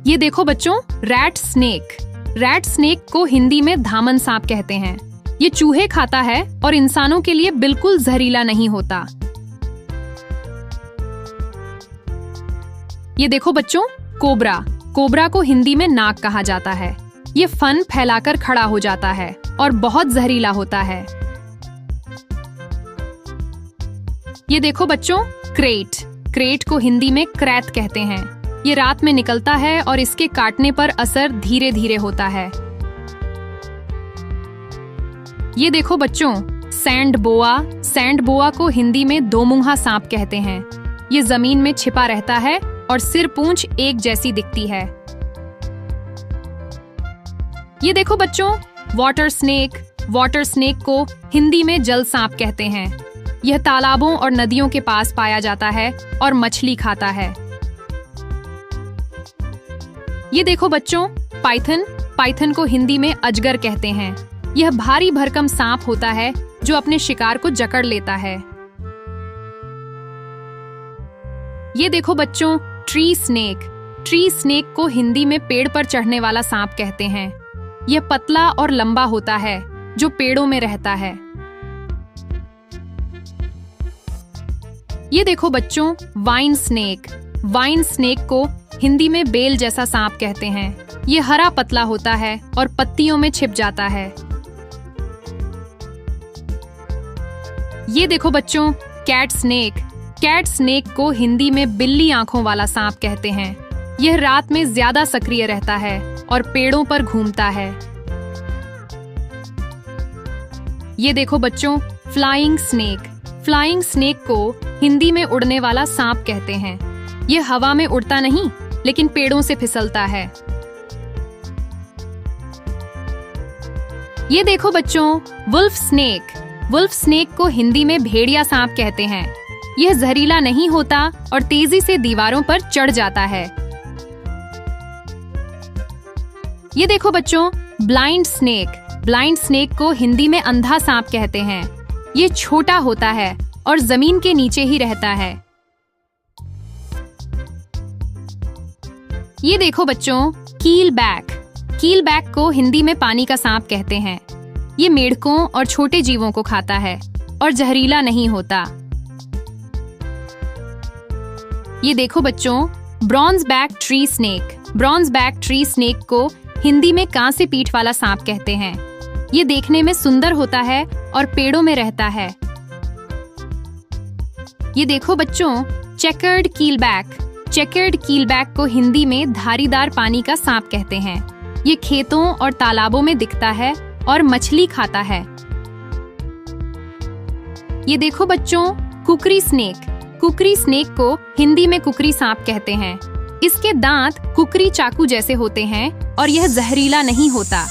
ये देखो बच्चों, रैट स्नेक। रैट स्नेक को हिंदी में धामन सांप कहते हैं। ये चूहे खाता है और इंसानों के लिए बिल्कुल जहरीला नहीं होता। ये देखो बच्चों, कोबरा। कोबरा को हिंदी में नाग कहा जाता है। ये फन फैलाकर खड़ा हो जाता है और बहुत जहरीला होता है। ये देखो बच्चों, क्रेट। क्रेट को हिंदी में क्रैत कहते हैं। ये रात में निकलता है और इसके काटने पर असर धीरे धीरे होता है। ये देखो बच्चों, सैंड बोआ। सैंड बोआ को हिंदी में दोमुंहा सांप कहते हैं। ये जमीन में छिपा रहता है और सिर पूंछ एक जैसी दिखती है। ये देखो बच्चों, वाटर स्नेक। वाटर स्नेक को हिंदी में जल सांप कहते हैं। यह तालाबों और नदियों के पास पाया जाता है और मछली खाता है। ये देखो बच्चों, पाइथन। पाइथन को हिंदी में अजगर कहते हैं। यह भारी भरकम सांप होता है जो अपने शिकार को जकड़ लेता है। ये देखो बच्चों, ट्री स्नेक। ट्री स्नेक को हिंदी में पेड़ पर चढ़ने वाला सांप कहते हैं। यह पतला और लंबा होता है जो पेड़ों में रहता है। ये देखो बच्चों, वाइन स्नेक। वाइन स्नेक को हिंदी में बेल जैसा सांप कहते हैं। ये हरा पतला होता है और पत्तियों में छिप जाता है। ये देखो बच्चों, कैट स्नेक। कैट स्नेक को हिंदी में बिल्ली आंखों वाला सांप कहते हैं। यह रात में ज्यादा सक्रिय रहता है और पेड़ों पर घूमता है। ये देखो बच्चों, फ्लाइंग स्नेक। फ्लाइंग स्नेक को हिंदी में उड़ने वाला सांप कहते हैं। यह हवा में उड़ता नहीं, लेकिन पेड़ों से फिसलता है। ये देखो बच्चों, वुल्फ स्नेक। वुल्फ स्नेक को हिंदी में भेड़िया सांप कहते हैं। यह जहरीला नहीं होता और तेजी से दीवारों पर चढ़ जाता है। ये देखो बच्चों, ब्लाइंड स्नेक। ब्लाइंड स्नेक को हिंदी में अंधा सांप कहते हैं। ये छोटा होता है और जमीन के नीचे ही रहता है। ये देखो बच्चों, कील बैक। कील बैक को हिंदी में पानी का सांप कहते हैं। ये मेढकों और छोटे जीवों को खाता है और जहरीला नहीं होता। ये देखो बच्चों, bronze back tree snake. Bronze back tree snake को हिंदी में कांसे पीठ वाला सांप कहते हैं। ये देखने में सुंदर होता है और पेड़ों में रहता है। ये देखो बच्चों, चेकर्ड कीलबैक। चेकर्ड कीलबैक को हिंदी में धारीदार पानी का सांप कहते हैं। ये खेतों और तालाबों में दिखता है और मछली खाता है। ये देखो बच्चों, कुकरी स्नेक। कुकरी स्नेक को हिंदी में कुकरी सांप कहते हैं। इसके दांत कुकरी चाकू जैसे होते हैं और यह जहरीला नहीं होता।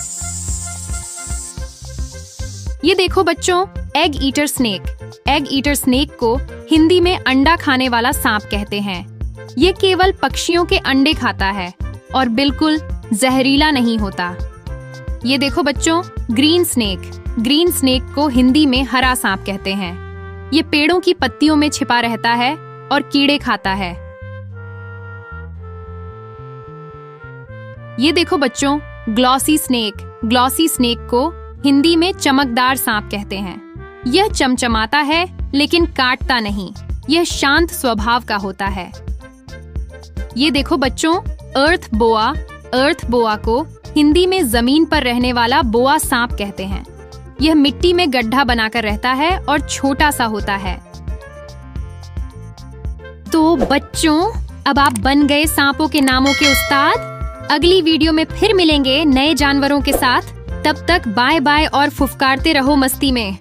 ये देखो बच्चों, egg eater snake. Egg eater snake को हिंदी में अंडा खाने वाला सांप कहते हैं। ये केवल पक्षियों के अंडे खाता है और बिल्कुल जहरीला नहीं होता। ये देखो बच्चों, ग्रीन स्नेक। ग्रीन स्नेक को हिंदी में हरा सांप कहते हैं। ये पेड़ों की पत्तियों में छिपा रहता है और कीड़े खाता है। ये देखो बच्चों, ग्लॉसी स्नेक। ग्लॉसी स्नेक को हिंदी में चमकदार सांप कहते हैं। यह चमचमाता है लेकिन काटता नहीं। यह शांत स्वभाव का होता है। ये देखो बच्चों, अर्थ बोआ। अर्थ बोआ को हिंदी में जमीन पर रहने वाला बोआ सांप कहते हैं। यह मिट्टी में गड्ढा बनाकर रहता है और छोटा सा होता है। तो बच्चों, अब आप बन गए सांपों के नामों के उस्ताद। अगली वीडियो में फिर मिलेंगे नए जानवरों के साथ। तब तक बाय बाय और फुफकारते रहो मस्ती में।